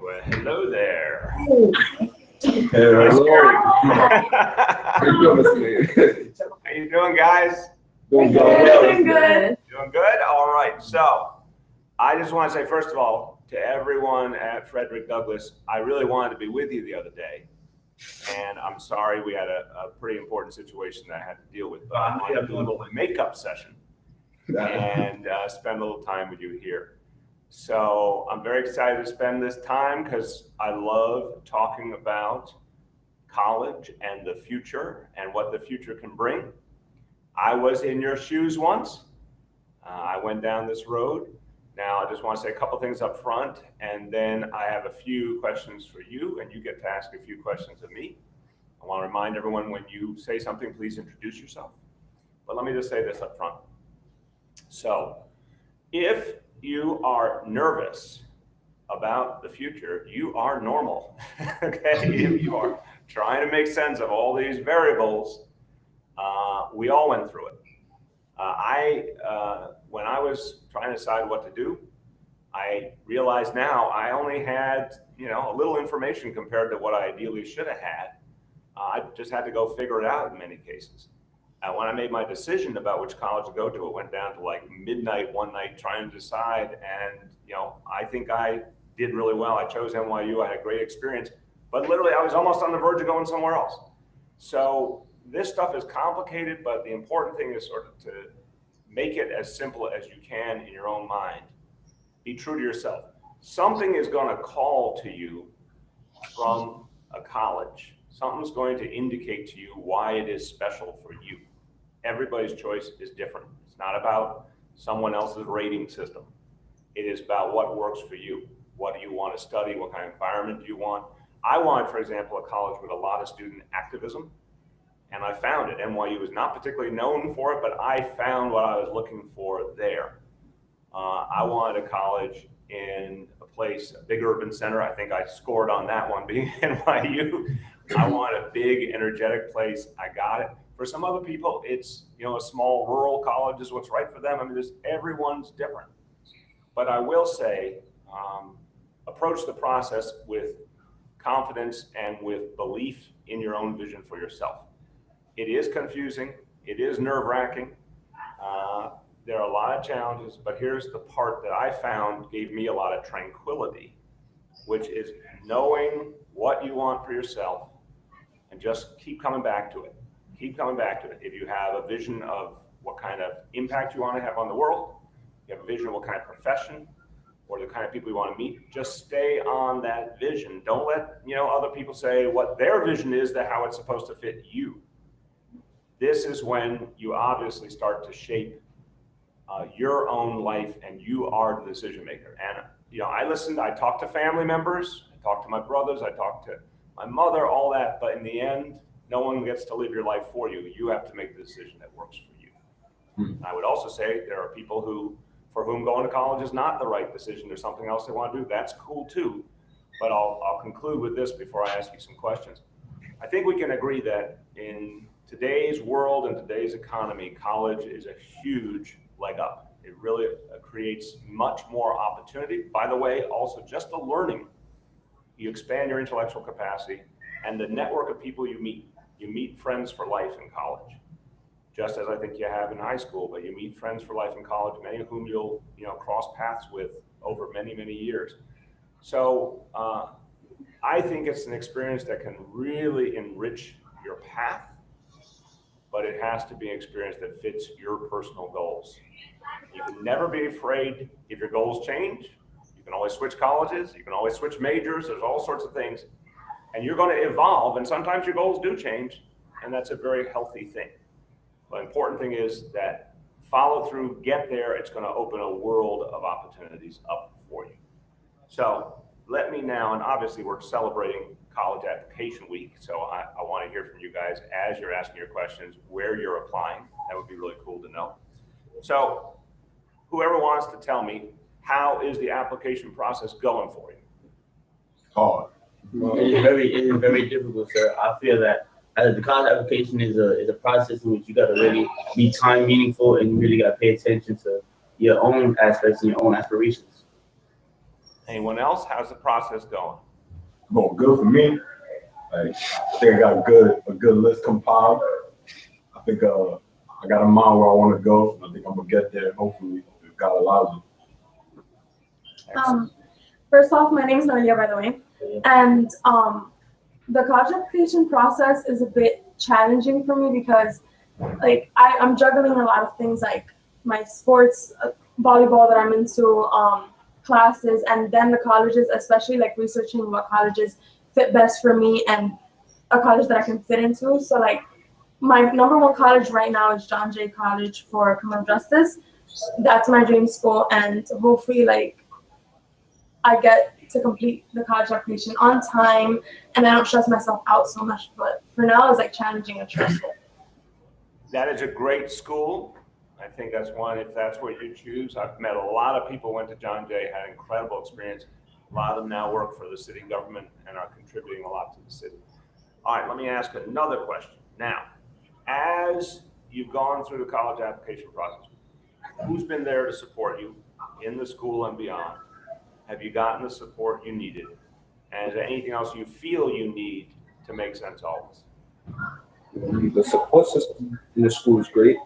Well, hello there. Hello. How you doing, guys? Doing good. Doing good? All right. So I just want to say, first of all, to everyone at Frederick Douglass, I really wanted to be with you the other day. And I'm sorry we had a pretty important situation that I had to deal with. But I wanted to do a little makeup session and spend a little time with you here. So I'm very excited to spend this time because I love talking about college and the future and what the future can bring. I was in your shoes once. I went down this road. Now I just want to say a couple things up front, and then I have a few questions for you, and you get to ask a few questions of me. I want to remind everyone, when you say something, please introduce yourself. But let me just say this up front. So if you are nervous about the future, you are normal. Okay, if you are trying to make sense of all these variables, we all went through it. When I was trying to decide what to do, I realized now I only had a little information compared to what I ideally should have had. I just had to go figure it out in many cases. When I made my decision about which college to go to, it went down to like midnight one night trying to decide. And, I think I did really well. I chose NYU. I had a great experience, but literally I was almost on the verge of going somewhere else. So this stuff is complicated, but the important thing is sort of to make it as simple as you can in your own mind. Be true to yourself. Something is going to call to you from a college. Something's going to indicate to you why it is special for you. Everybody's choice is different. It's not about someone else's rating system. It is about what works for you. What do you want to study? What kind of environment do you want? I wanted, for example, a college with a lot of student activism, and I found it. NYU is not particularly known for it, but I found what I was looking for there. I wanted a college in a place, a big urban center. I think I scored on that one, being NYU. I want a big, energetic place. I got it. For some other people, it's a small rural college is what's right for them. I mean, everyone's different. But I will say, approach the process with confidence and with belief in your own vision for yourself. It is confusing. It is nerve-wracking. There are a lot of challenges, but here's the part that I found gave me a lot of tranquility, which is knowing what you want for yourself and just keep coming back to it. Keep coming back to it. If you have a vision of what kind of impact you want to have on the world, you have a vision of what kind of profession or the kind of people you want to meet, just stay on that vision. Don't let other people say what their vision is, that how it's supposed to fit you. This is when you obviously start to shape your own life, and you are the decision maker. And I listened, I talked to family members, I talked to my brothers, I talked to my mother, all that, but in the end, no one gets to live your life for you. You have to make the decision that works for you. I would also say there are people for whom going to college is not the right decision. There's something else they want to do. That's cool too. But I'll conclude with this before I ask you some questions. I think we can agree that in today's world and today's economy, college is a huge leg up. It really creates much more opportunity. By the way, also just the learning, you expand your intellectual capacity and the network of people you meet. You meet friends for life in college, just as I think you have in high school, but you meet friends for life in college, many of whom you'll cross paths with over many, many years. So I think it's an experience that can really enrich your path, but it has to be an experience that fits your personal goals. You can never be afraid if your goals change. You can always switch colleges. You can always switch majors. There's all sorts of things. And you're going to evolve, and sometimes your goals do change, and that's a very healthy thing. The important thing is that follow through, get there. It's going to open a world of opportunities up for you. So let me now, and obviously we're celebrating college application week, so I want to hear from you guys as you're asking your questions, where you're applying. That would be really cool to know. So whoever wants to tell me, how is the application process going for you? Hard. It's very difficult, sir. I feel that the college application is a process in which you got to really be time meaningful, and you really got to pay attention to your own aspects and your own aspirations. Anyone else? How's the process going? Going good for me. Like, I think I got a good list compiled. I think I got a mind where I want to go. I think I'm gonna get there. Hopefully, if God allows First off, my name is Nadia, by the way, and the college application process is a bit challenging for me because, like, I'm juggling a lot of things, like my sports, volleyball that I'm into, classes, and then the colleges, especially like researching what colleges fit best for me and a college that I can fit into. So like my number one college right now is John Jay College for Criminal Justice. That's my dream school, and hopefully like I get to complete the college application on time and I don't stress myself out so much. But for now, it's like challenging and stressful. That is a great school. I think that's one, if that's what you choose. I've met a lot of people who went to John Jay, had incredible experience. A lot of them now work for the city government and are contributing a lot to the city. All right, let me ask another question. Now, as you've gone through the college application process, who's been there to support you in the school and beyond? Have you gotten the support you needed? And is there anything else you feel you need to make sense of all this? The support system in the school is great.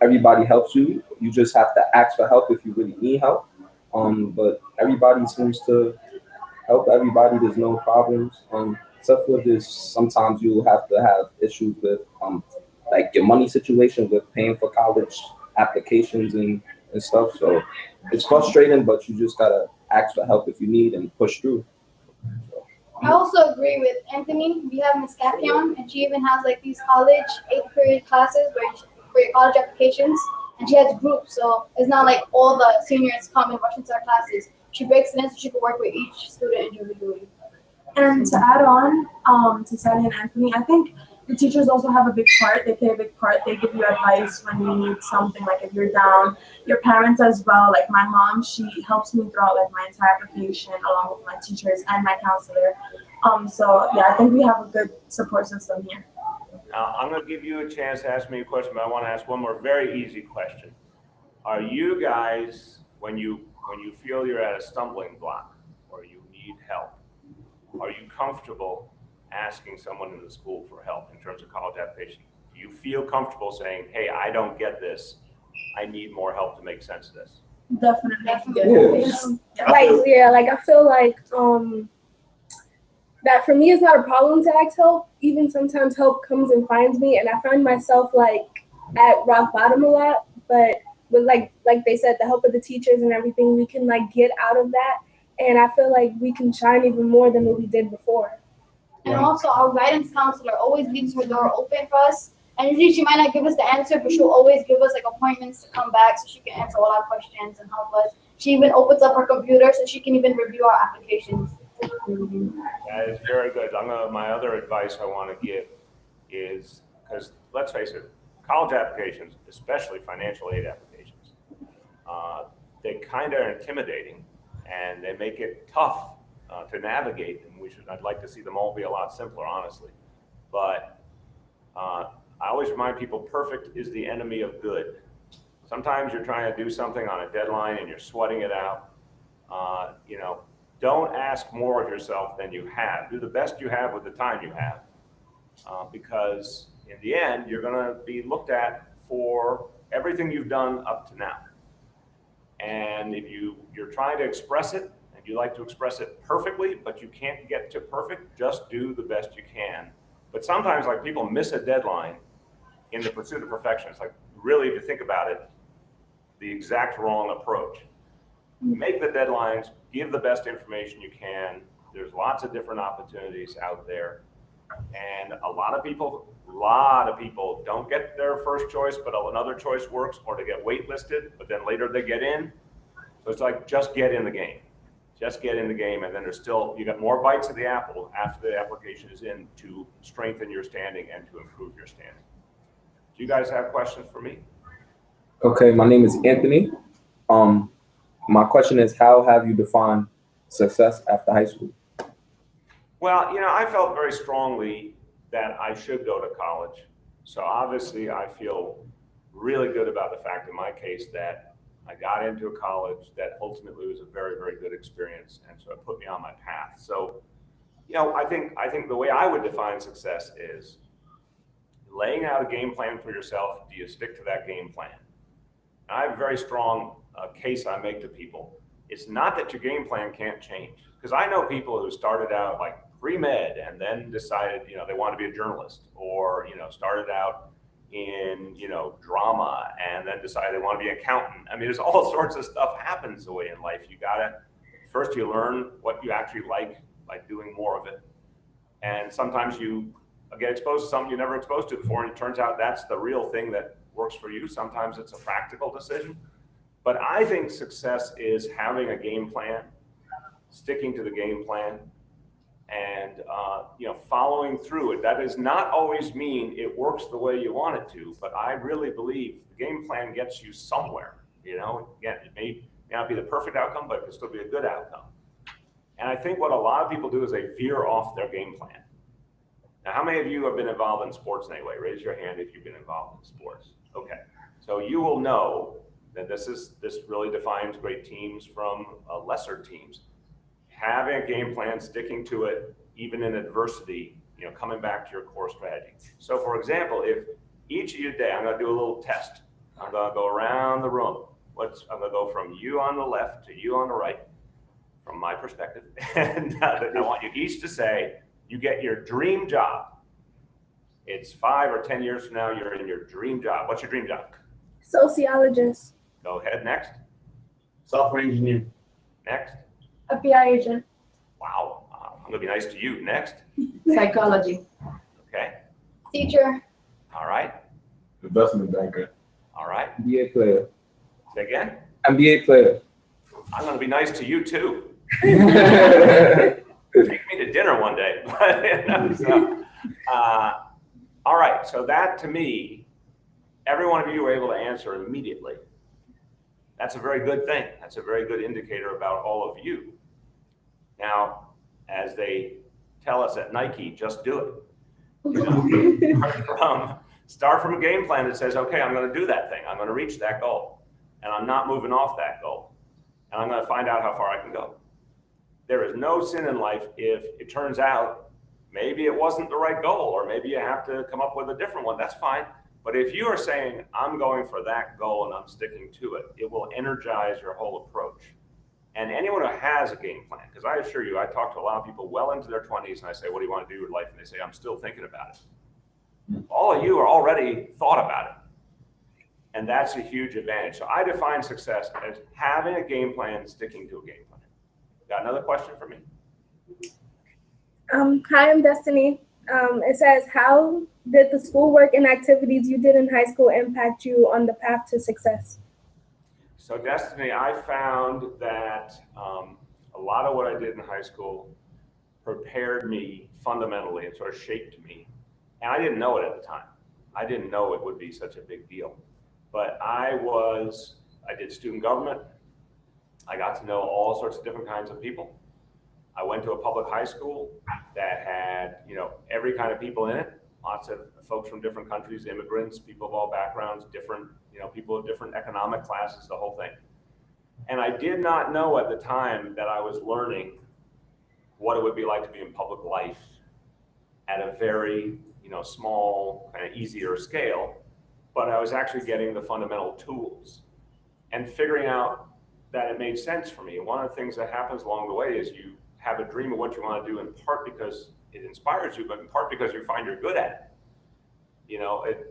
Everybody helps you. You just have to ask for help if you really need help. But everybody seems to help everybody. There's no problems. Except for this, sometimes you'll have to have issues with like your money situation with paying for college applications and stuff. So it's frustrating, but you just gotta ask for help if you need and push through. I also agree with Anthony. We have Miss Capion, and she even has like these college 8th period classes for your college applications, and she has groups. So it's not like all the seniors come and rush into our classes. She breaks it in so she can work with each student individually. And to add on to Sally and Anthony, I think the teachers also have a big part. They play a big part. They give you advice when you need something, like if you're down. Your parents as well. Like my mom, she helps me throughout like my entire application, along with my teachers and my counselor. So yeah, I think we have a good support system here. Now, I'm going to give you a chance to ask me a question, but I want to ask one more very easy question. Are you guys, when you feel you're at a stumbling block or you need help, are you comfortable asking someone in the school for help in terms of college application? Do you feel comfortable saying, hey, I don't get this. I need more help to make sense of this? Definitely. Yeah. Like, yeah, like I feel like that for me it's not a problem to ask help. Even sometimes help comes and finds me, and I find myself like at rock bottom a lot. But with like they said, the help of the teachers and everything, we can like get out of that. And I feel like we can shine even more than what we did before. And also, our guidance counselor always leaves her door open for us. And usually she might not give us the answer, but she'll always give us like appointments to come back so she can answer all our questions and help us. She even opens up her computer so she can even review our applications. That is very good. My other advice I want to give is, because let's face it, college applications, especially financial aid applications, they kind of are intimidating and they make it tough to navigate. And I'd like to see them all be a lot simpler, honestly. But I always remind people, perfect is the enemy of good. Sometimes you're trying to do something on a deadline and you're sweating it out. Don't ask more of yourself than you have. Do the best you have with the time you have, because in the end, you're going to be looked at for everything you've done up to now. And if you're trying to express it and you like to express it perfectly, but you can't get to perfect, just do the best you can. But sometimes, like, people miss a deadline in the pursuit of perfection. It's like, really, if you think about it, the exact wrong approach. Make the deadlines, give the best information you can. There's lots of different opportunities out there. And a lot of people don't get their first choice, but another choice works, or they get waitlisted, but then later they get in. So it's like, just get in the game. Just get in the game, and then you got more bites of the apple after the application is in to strengthen your standing and to improve your standing. Do you guys have questions for me? Okay, my name is Anthony. My question is, how have you defined success after high school? Well, I felt very strongly that I should go to college. So obviously I feel really good about the fact in my case that I got into a college that ultimately was a very, very good experience, and so it put me on my path. So, I think the way I would define success is laying out a game plan for yourself. Do you stick to that game plan? And I have a very strong case I make to people. It's not that your game plan can't change, because I know people who started out like pre-med and then decided, they want to be a journalist, or, started out in, drama and then decided they want to be an accountant. I mean, there's all sorts of stuff happens the way in life. First you learn what you actually like by doing more of it. And sometimes you get exposed to something you never exposed to before, and it turns out that's the real thing that works for you. Sometimes it's a practical decision. But I think success is having a game plan, sticking to the game plan, and following through it. That does not always mean it works the way you want it to, but I really believe the game plan gets you somewhere. Again, it may not be the perfect outcome, but it can still be a good outcome. And I think what a lot of people do is they veer off their game plan. Now, how many of you have been involved in sports in any way? Raise your hand if you've been involved in sports. Okay, so you will know that this really defines great teams from lesser teams. Having a game plan, sticking to it, even in adversity, coming back to your core strategy. So for example, if each of you today, I'm gonna do a little test. I'm gonna go around the room. I'm gonna go from you on the left to you on the right, from my perspective. And I want you each to say, you get your dream job. It's 5 or 10 years from now, you're in your dream job. What's your dream job? Sociologist. Go ahead, next. Software engineer. Next. FBI agent. Wow, I'm gonna be nice to you. Next. Psychology. Okay, Teacher. all right, Investment banker. all right. NBA player. Say again. NBA player. I'm gonna be nice to you too. Take me to dinner one day. All right, so that to me, every one of you were able to answer immediately. That's a very good thing. That's a very good indicator about all of you. Now, as they tell us at Nike, just do it. Start from a game plan that says, okay, I'm going to do that thing. I'm going to reach that goal. And I'm not moving off that goal. And I'm going to find out how far I can go. There is no sin in life if it turns out maybe it wasn't the right goal, or maybe you have to come up with a different one. That's fine. But if you are saying, I'm going for that goal and I'm sticking to it, it will energize your whole approach. And anyone who has a game plan, because I assure you, I talk to a lot of people well into their 20s and I say, what do you want to do with life? And they say, I'm still thinking about it. All of you are already thought about it. And that's a huge advantage. So I define success as having a game plan and sticking to a game plan. Got another question for me? Hi, I'm Destiny. It says, how did the schoolwork and activities you did in high school impact you on the path to success? So Destiny, I found that a lot of what I did in high school prepared me fundamentally and sort of shaped me. And I didn't know it at the time. I didn't know it would be such a big deal. But I did student government. I got to know all sorts of different kinds of people. I went to a public high school that had, every kind of people in it, lots of folks from different countries, immigrants, people of all backgrounds, different, people of different economic classes, the whole thing. And I did not know at the time that I was learning what it would be like to be in public life at a very, small, kind of easier scale, but I was actually getting the fundamental tools and figuring out that it made sense for me. And one of the things that happens along the way is you have a dream of what you want to do, in part because it inspires you, but in part because you find you're good at it.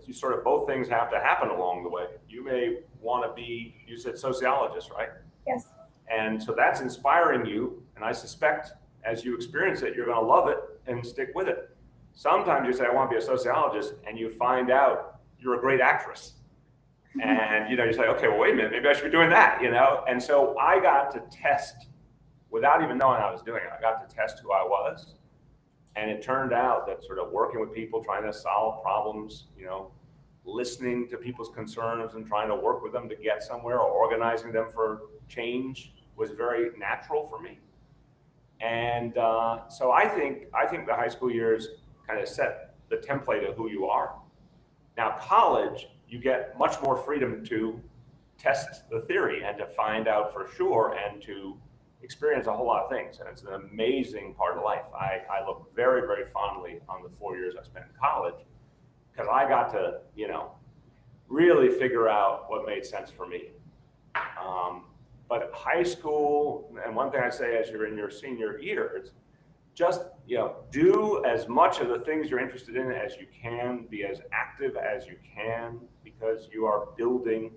You sort of, both things have to happen along the way. You may want to be, you said sociologist, right? Yes. And so that's inspiring you. And I suspect as you experience it, you're going to love it and stick with it. Sometimes you say, I want to be a sociologist, and you find out you're a great actress. And, you say, okay, well, wait a minute, maybe I should be doing that, And so I got to test, without even knowing I was doing it, I got to test who I was. And it turned out that sort of working with people, trying to solve problems, listening to people's concerns and trying to work with them to get somewhere, or organizing them for change, was very natural for me. And so I think the high school years kind of set the template of who you are. Now, college, you get much more freedom to test the theory and to find out for sure and to experience a whole lot of things. And it's an amazing part of life. I look very, very fondly on the 4 years I spent in college because I got to, you know, really figure out what made sense for me. But high school, and one thing I say as you're in your senior year is just, you know, do as much of the things you're interested in as you can, be as active as you can, because you are building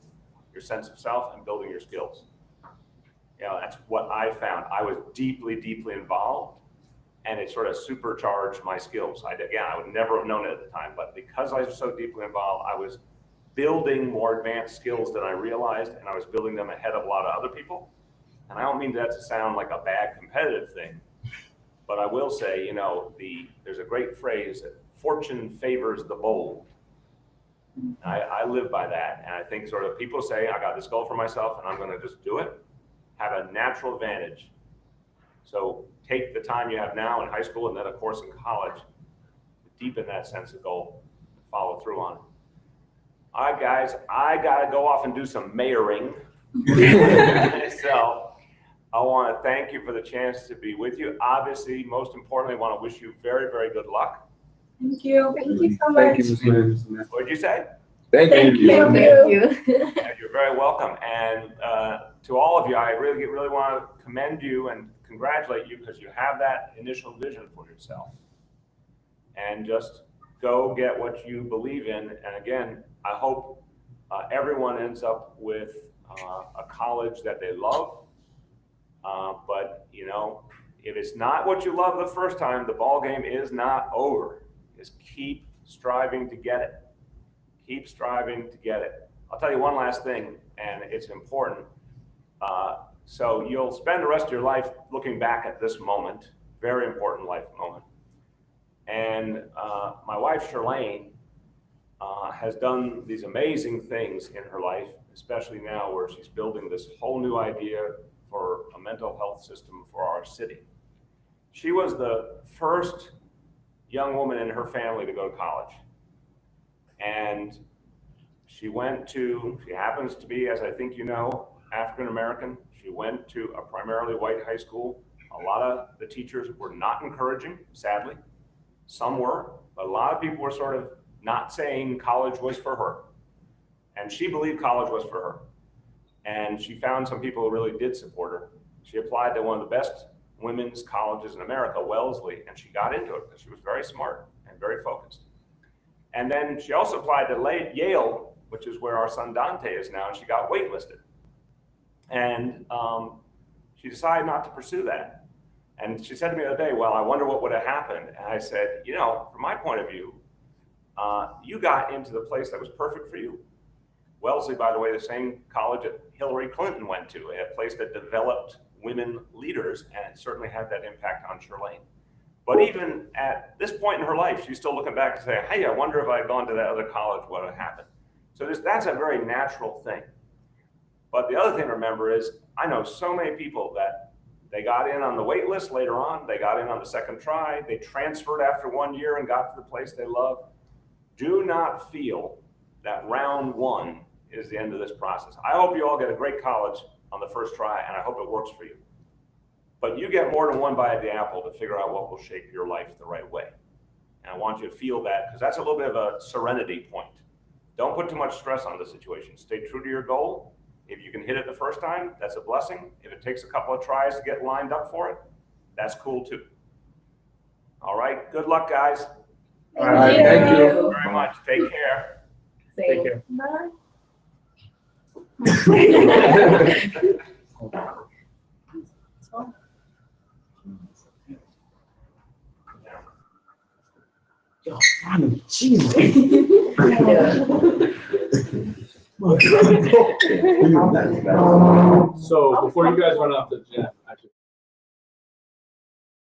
your sense of self and building your skills. You know, that's what I found. I was deeply, deeply involved, and it sort of supercharged my skills. I would never have known it at the time, but because I was so deeply involved, I was building more advanced skills than I realized, and I was building them ahead of a lot of other people. And I don't mean that to sound like a bad competitive thing, but I will say, you know, there's a great phrase that fortune favors the bold. I live by that, and I think sort of people say, I got this goal for myself, and I'm going to just do it, have a natural advantage. So take the time you have now in high school and then, of course, in college, deepen that sense of goal, follow through on it. All right, guys, I got to go off and do some mayoring. So I want to thank you for the chance to be with you. Obviously, most importantly, I want to wish you very, very good luck. Thank you. Thank you so much. Thank you, Ms. Lynn. What did you say? Thank you. Thank you. You're very welcome. And to all of you, I really want to commend you and congratulate you because you have that initial vision for yourself. And just go get what you believe in. And again, I hope everyone ends up with a college that they love. But, you know, if it's not what you love the first time, the ball game is not over. Just keep striving to get it. Keep striving to get it. I'll tell you one last thing, and it's important. So you'll spend the rest of your life looking back at this moment, very important life moment. And my wife, Charlene, has done these amazing things in her life, especially now where she's building this whole new idea for a mental health system for our city. She was the first young woman in her family to go to college. And she happens to be, as I think you know, African American. She went to a primarily white high school. A lot of the teachers were not encouraging, sadly. Some were, but a lot of people were sort of not saying college was for her. And she believed college was for her. And she found some people who really did support her. She applied to one of the best women's colleges in America, Wellesley, and she got into it because she was very smart and very focused. And then she also applied to Yale, which is where our son Dante is now, and she got waitlisted. And she decided not to pursue that. And she said to me the other day, well, I wonder what would have happened. And I said, you know, from my point of view, you got into the place that was perfect for you. Wellesley, by the way, the same college that Hillary Clinton went to, a place that developed women leaders, and it certainly had that impact on Charlene. But even at this point in her life, she's still looking back and saying, hey, I wonder if I had gone to that other college, what would have happened? So that's a very natural thing. But the other thing to remember is, I know so many people that they got in on the wait list later on, they got in on the second try, they transferred after 1 year and got to the place they love. Do not feel that round one is the end of this process. I hope you all get a great college on the first try, and I hope it works for you. But you get more than one bite of the apple to figure out what will shape your life the right way. And I want you to feel that, because that's a little bit of a serenity point. Don't put too much stress on the situation. Stay true to your goal. If you can hit it the first time, that's a blessing. If it takes a couple of tries to get lined up for it, that's cool too. All right, good luck, guys. All right, thank you. Thank you very much. Take care. Take care. Bye. Yo, Jesus. So before you guys run off the gym, actually.